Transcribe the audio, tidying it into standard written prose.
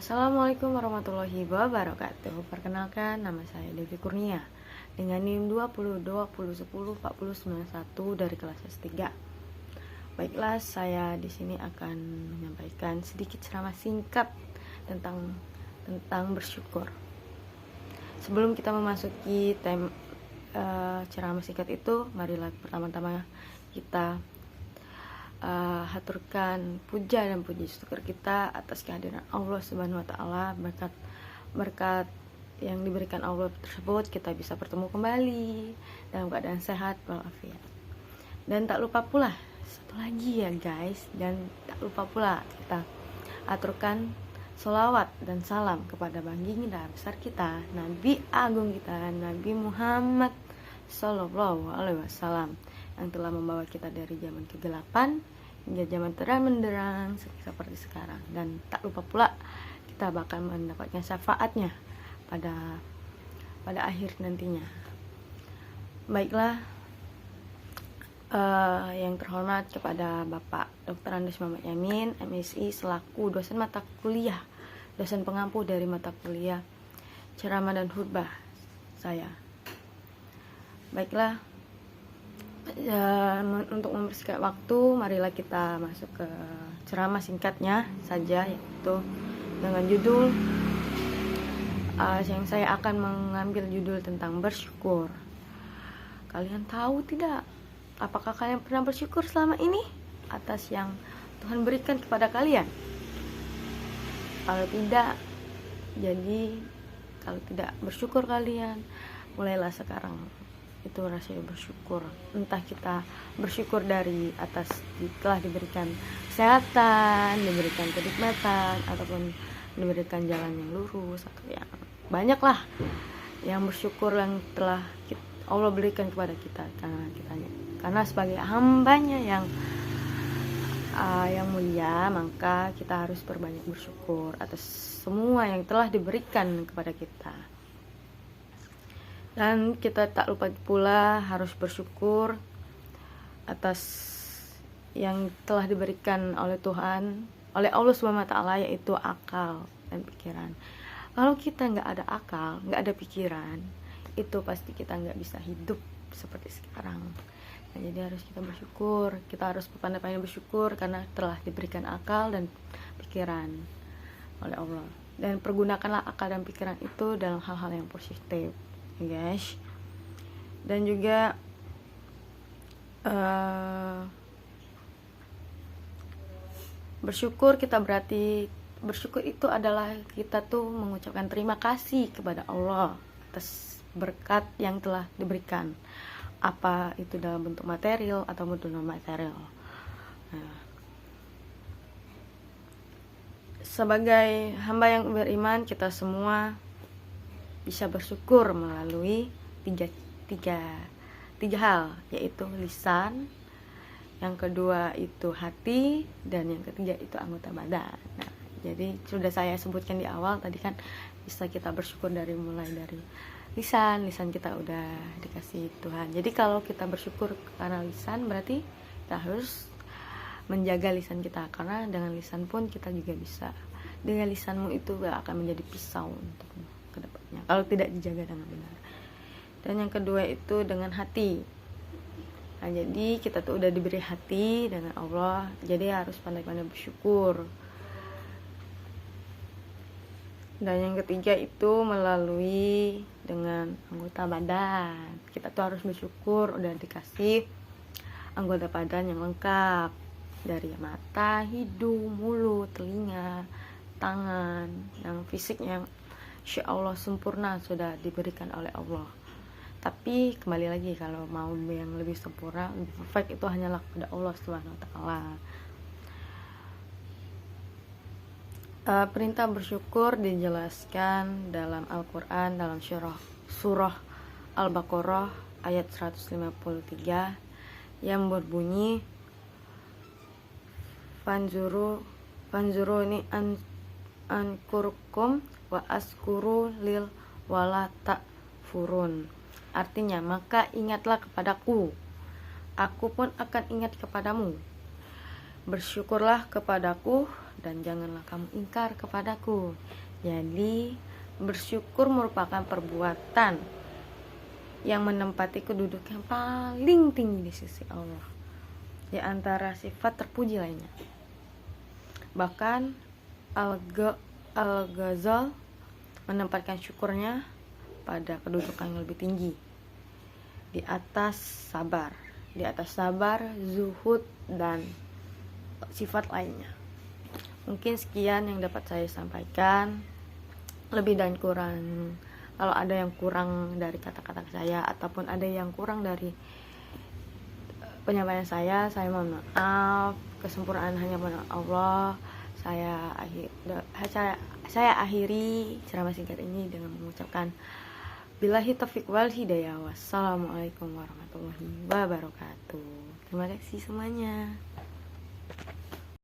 Assalamualaikum warahmatullahi wabarakatuh. Perkenalkan, nama saya Devi Kurnia dengan NIM 2020104091 dari kelas S3. Baiklah, saya di sini akan menyampaikan sedikit ceramah singkat tentang bersyukur. Sebelum kita memasuki ceramah singkat itu, marilah pertama-tama kita haturkan puja dan puji syukur kita atas kehadiran Allah Subhanahu wa taala. Berkat yang diberikan Allah tersebut kita bisa bertemu kembali dalam keadaan sehat walafiat. Dan tak lupa pula satu lagi ya guys, dan tak lupa pula kita aturkan sholawat dan salam kepada baginda besar kita, Nabi Agung kita, Nabi Muhammad Sallallahu Alaihi Wasallam, yang telah membawa kita dari zaman kegelapan hingga zaman terang menderang seperti sekarang. Dan tak lupa pula kita bakal mendapatkan syafaatnya pada akhir nantinya. Baiklah, yang terhormat kepada Bapak Dr. Andes Muhammad Yamin, MSI, selaku dosen mata kuliah, dosen pengampu dari mata kuliah ceramah dan khutbah saya. Baiklah, untuk mempersingkat waktu, marilah kita masuk ke ceramah singkatnya saja, yaitu dengan judul yang saya akan mengambil judul tentang bersyukur. Kalian tahu tidak, apakah kalian pernah bersyukur selama ini atas yang Tuhan berikan kepada kalian? Kalau tidak, kalau tidak bersyukur kalian, mulailah sekarang itu rasanya bersyukur. Entah kita bersyukur dari atas telah diberikan kesehatan, diberikan kenikmatan, ataupun diberikan jalan yang lurus, atau yang banyaklah yang bersyukur yang telah Allah berikan kepada kita, karena sebagai hambanya yang mulia, maka kita harus berbanyak bersyukur atas semua yang telah diberikan kepada kita. Dan kita tak lupa pula harus bersyukur atas yang telah diberikan oleh Tuhan, oleh Allah Subhanahu wa taala, yaitu akal dan pikiran. Kalau kita nggak ada akal, nggak ada pikiran, itu pasti kita nggak bisa hidup seperti sekarang. Nah, jadi harus kita bersyukur, kita harus berpandai-pandai bersyukur karena telah diberikan akal dan pikiran oleh Allah. Dan pergunakanlah akal dan pikiran itu dalam hal-hal yang positif, guys. Dan juga bersyukur itu adalah kita tuh mengucapkan terima kasih kepada Allah atas berkat yang telah diberikan, apa itu dalam bentuk material atau bentuk non material. Nah, sebagai hamba yang beriman, kita semua bisa bersyukur melalui tiga hal, yaitu lisan, yang kedua itu hati, dan yang ketiga itu anggota badan. Nah, jadi sudah saya sebutkan di awal tadi kan, bisa kita bersyukur mulai dari lisan kita udah dikasih Tuhan. Jadi kalau kita bersyukur karena lisan, berarti kita harus menjaga lisan kita, karena dengan lisan pun kita juga bisa, dengan lisanmu itu akan menjadi pisau untuk kedepannya kalau tidak dijaga dengan benar. Dan yang kedua itu dengan hati. Nah, jadi kita tuh udah diberi hati dengan Allah, jadi harus pandai-pandai bersyukur. Dan yang ketiga itu melalui dengan anggota badan. Kita tuh harus bersyukur udah dikasih anggota badan yang lengkap, dari mata, hidung, mulut, telinga, tangan, yang fisik yang insya Allah sempurna sudah diberikan oleh Allah. Tapi kembali lagi, kalau mau yang lebih sempurna, lebih perfect, itu hanyalah kepada Allah Subhanahu wa taala. Perintah bersyukur dijelaskan dalam Al-Quran, dalam surah Al-Baqarah ayat 153 yang berbunyi, Fanzuruni ankurkum wa askuru lil wala takfurun. Artinya, maka ingatlah kepadaku, aku pun akan ingat kepadamu. Bersyukurlah kepadaku dan janganlah kamu ingkar kepadaku. Jadi bersyukur merupakan perbuatan yang menempati kedudukan yang paling tinggi di sisi Allah, di antara sifat terpuji lainnya. Bahkan Al-Ghazali menempatkan syukurnya pada kedudukan yang lebih tinggi, di atas sabar, zuhud, dan sifat lainnya. Mungkin sekian yang dapat saya sampaikan. Lebih dan kurang, kalau ada yang kurang dari kata-kata saya ataupun ada yang kurang dari penyampaian saya mohon maaf. Kesempurnaan hanya pada Allah. Saya akhiri ceramah singkat ini dengan mengucapkan billahi taufiq wal hidayah. Wassalamualaikum warahmatullahi wabarakatuh. Terima kasih semuanya.